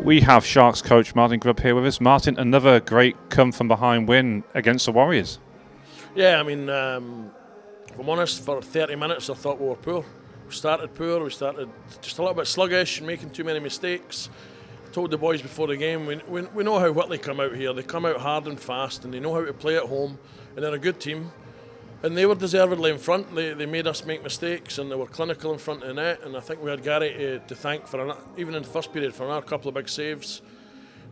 We have Sharks coach Martin Grubb here with us. Martin, another great come-from-behind win against the Warriors. Yeah, I mean, if I'm honest, for 30 minutes I thought we were poor. We started poor, we started just a little bit sluggish, making too many mistakes. I told the boys before the game, we know how Whitley come out here. They come out hard and fast and they know how to play at home, and they're a good team. And they were deservedly in front. They made us make mistakes and they were clinical in front of the net. And I think we had Gary to thank for, even in the first period, for another couple of big saves.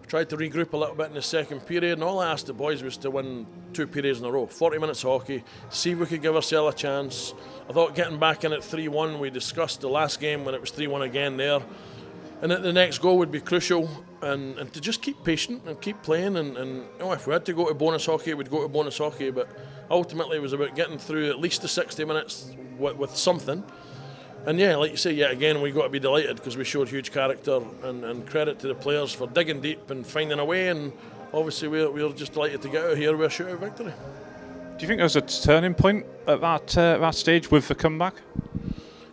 We tried to regroup a little bit in the second period, and all I asked the boys was to win 2 periods in a row, 40 minutes of hockey, see if we could give ourselves a chance. I thought getting back in at 3-1, we discussed the last game when it was 3-1 again there. And that the next goal would be crucial, and to just keep patient and keep playing. And you know, if we had to go to bonus hockey, we'd go to bonus hockey. But ultimately, it was about getting through at least the 60 minutes with something. And yeah, like you say, yet again, we got to be delighted because we showed huge character, and credit to the players for digging deep and finding a way. And obviously, we're just delighted to get out of here with a shootout victory. Do you think there was a turning point at that stage with the comeback?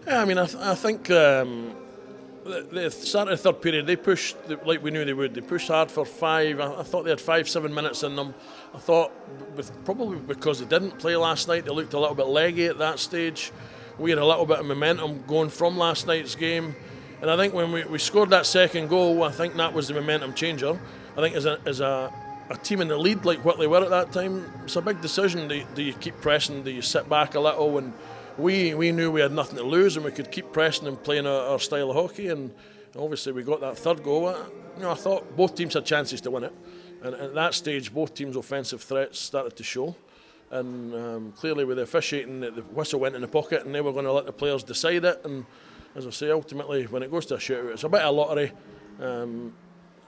Yeah, I mean, I think. They started the third period, they pushed like we knew they would. They pushed hard for 5. I thought they had 5-7 minutes in them. I thought, probably because they didn't play last night, they looked a little bit leggy at that stage. We had a little bit of momentum going from last night's game. And I think when we scored that second goal, I think that was the momentum changer. I think as a team in the lead like Whitley were at that time, it's a big decision. Do you keep pressing? Do you sit back a little? And we knew we had nothing to lose and we could keep pressing and playing our style of hockey, and obviously we got that third goal. I thought both teams had chances to win it, and at that stage both teams' offensive threats started to show, and clearly with the officiating, the whistle went in the pocket and they were going to let the players decide it. And as I say, ultimately when it goes to a shootout, it's a bit of a lottery.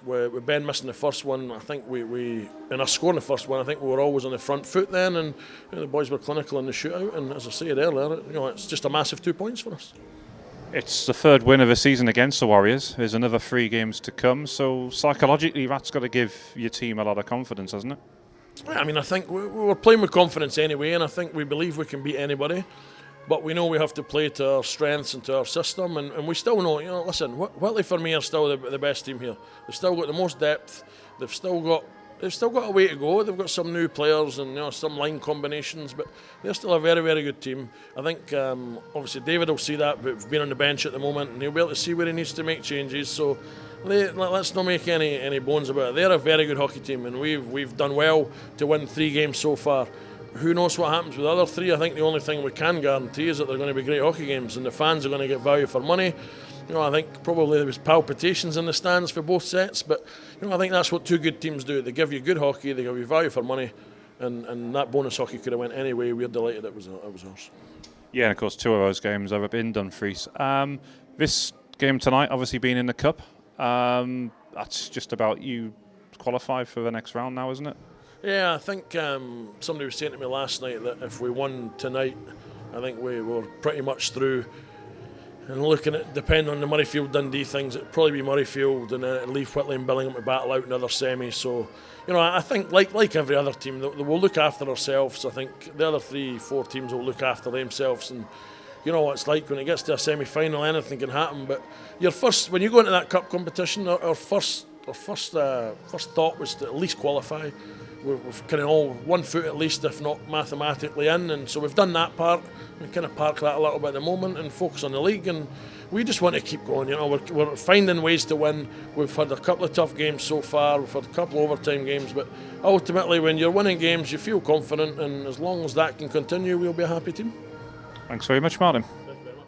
With Ben missing the first one, I think we in us scoring the first one, I think we were always on the front foot then, and the boys were clinical in the shootout. And as I said earlier, it's just a massive 2 points for us. It's the third win of the season against the Warriors. There's another 3 games to come, so psychologically that's got to give your team a lot of confidence, hasn't it? Yeah, I mean, I think we were playing with confidence anyway, and I think we believe we can beat anybody. But we know we have to play to our strengths and to our system, and we still know, listen, Whitley for me are still the best team here. They've still got the most depth. They've still got a way to go. They've got some new players and some line combinations, but they're still a very, very good team. I think obviously David will see that, but we've been on the bench at the moment, and he'll be able to see where he needs to make changes. So let's not make any bones about it. They're a very good hockey team, and we've done well to win 3 games so far. Who knows what happens with the other 3? I think the only thing we can guarantee is that they're going to be great hockey games and the fans are going to get value for money. I think probably there was palpitations in the stands for both sets, but I think that's what 2 good teams do. They give you good hockey, they give you value for money, and that bonus hockey could have went anyway. We're delighted it was ours. Yeah, and of course 2 of those games have been Dumfries. This game tonight, obviously being in the Cup, that's just about you qualified for the next round now, isn't it? Yeah, I think somebody was saying to me last night that if we won tonight, I think we were pretty much through. And looking at, depending on the Murrayfield-Dundee things, it'd probably be Murrayfield and then leave Whitley and Billingham to battle out another semi. So, I think like every other team, they will look after ourselves. I think the other 3-4 teams will look after themselves. And you know what it's like when it gets to a semi-final, anything can happen. But when you go into that cup competition, our first thought was to at least qualify. We've kind of all 1 foot at least, if not mathematically in, and so we've done that part. We kind of park that a little bit at the moment and focus on the league, and we just want to keep going. We're finding ways to win. We've had a couple of tough games so far. We've had a couple of overtime games, but ultimately, when you're winning games, you feel confident, and as long as that can continue, we'll be a happy team. Thanks very much, Martin.